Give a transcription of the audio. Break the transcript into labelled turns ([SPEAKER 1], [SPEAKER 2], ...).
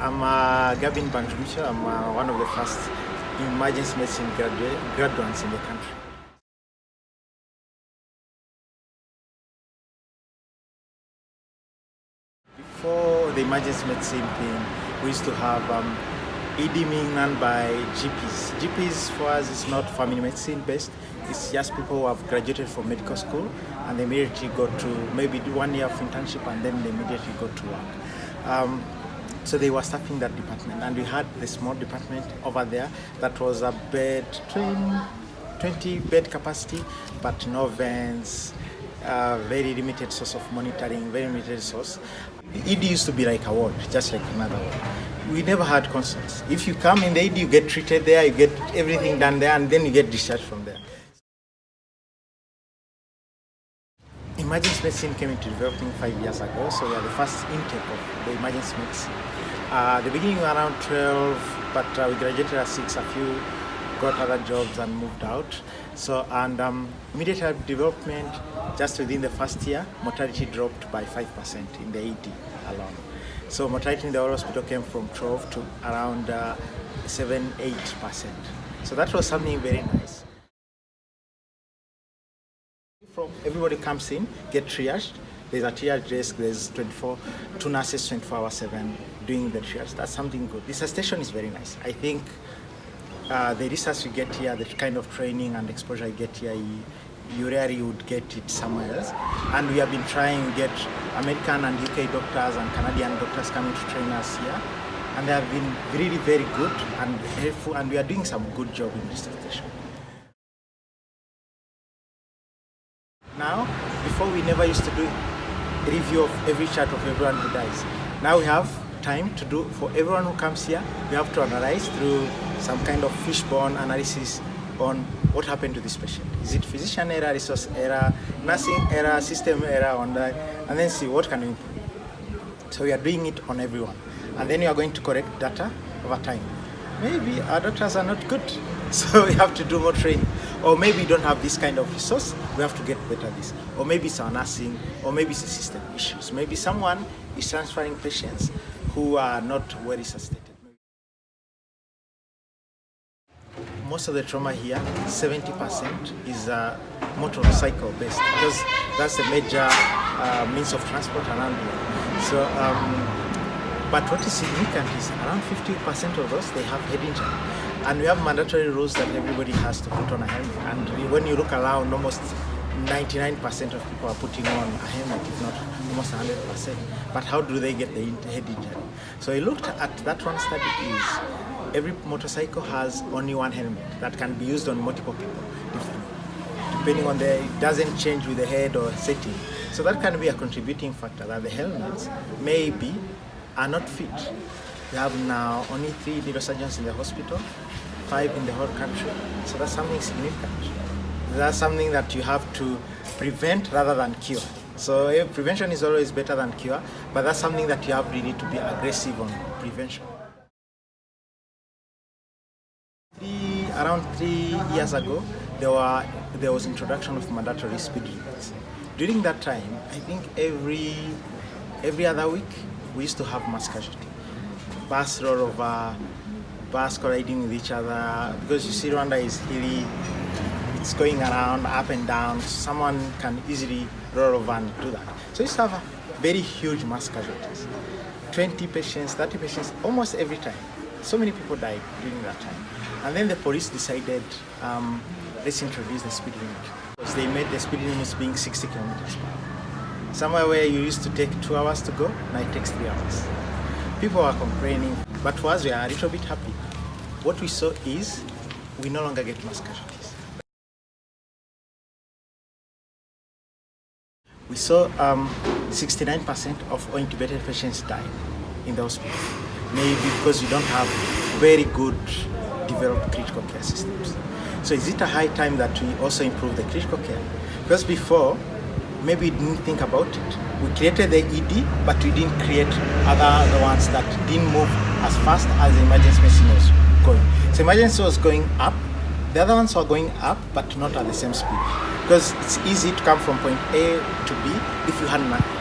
[SPEAKER 1] I'm Gabin Mbanjumucyo. I'm one of the first emergency medicine graduates in the country. Before the emergency medicine thing, we used to have ED being run by GPs. GPs for us is not family medicine based. It's just people who have graduated from medical school and they immediately go to maybe do 1 year of internship and then they immediately go to work. So they were staffing that department, and we had the small department over there that was a 20 bed capacity, but no vents, very limited source of monitoring, very limited source. The ED used to be like a ward, just like another ward. We never had consults. If you come in the ED, you get treated there, you get everything done there, and then you get discharged from there. Emergency medicine came into developing 5 years ago, so we are the first intake of the emergency medicine. The beginning we were around 12, but we graduated at 6. A few got other jobs and moved out. So, and immediate development, just within the first year, mortality dropped by 5% in the ED alone. So mortality in the whole hospital came from 12 to around 7-8%. So that was something very nice. Everybody comes in, get triaged. There's a triage desk, there's 2 nurses 24/7 doing the triage. That's something good. This station is very nice. I think the research you get here, the kind of training and exposure you get here, you rarely would get it somewhere else. And we have been trying to get American and UK doctors and Canadian doctors coming to train us here. And they have been really very good and helpful, and we are doing some good job in this station. Now, before we never used to do a review of every chart of everyone who dies. Now we have time to do, for everyone who comes here, we have to analyze through some kind of fishbone analysis on what happened to this patient. Is it physician error, resource error, nursing error, system error on that, and then see what can we improve. So we are doing it on everyone. And then we are going to correct data over time. Maybe our doctors are not good, so we have to do more training. Or maybe we don't have this kind of resource, we have to get better at this. Or maybe it's our nursing, or maybe it's system issues. Maybe someone is transferring patients who are not well resuscitated. Most of the trauma here, 70% is motorcycle based, because that's a major means of transport around here. So, but what is significant is around 50% of those, they have head injury. And we have mandatory rules that everybody has to put on a helmet. And when you look around, almost 99% of people are putting on a helmet, if not almost 100%. But how do they get the head injury? So we looked at that. One study is every motorcycle has only one helmet that can be used on multiple people, depending on it doesn't change with the head or setting. So that can be a contributing factor, that the helmets maybe are not fit. We have now only 3 neurosurgeons in the hospital, 5 in the whole country. So that's something significant. That's something that you have to prevent rather than cure. So prevention is always better than cure, but that's something that you have really to be aggressive on prevention. Around 3 years ago, there was introduction of mandatory speed limits. During that time, I think every other week, we used to have mass casualty. Bus roll over, bus colliding with each other, because you see Rwanda is hilly, it's going around up and down, someone can easily roll over and do that. So you used to have very huge mass casualties. 20 patients, 30 patients, almost every time. So many people died during that time. And then the police decided, let's introduce the speed limit. Because they made the speed limits being 60 kilometers per hour. Somewhere where you used to take 2 hours to go, now it takes 3 hours. People are complaining, but for us, we are a little bit happy. What we saw is we no longer get mass casualties. We saw 69% of intubated patients die in the hospital, maybe because you don't have very good developed critical care systems. So is it a high time that we also improve the critical care? Because before, maybe we didn't think about it. We created the ED, but we didn't create the ones that didn't move as fast as the emergency medicine was going. So emergency was going up, the other ones were going up, but not at the same speed. Because it's easy to come from point A to B if you had nothing.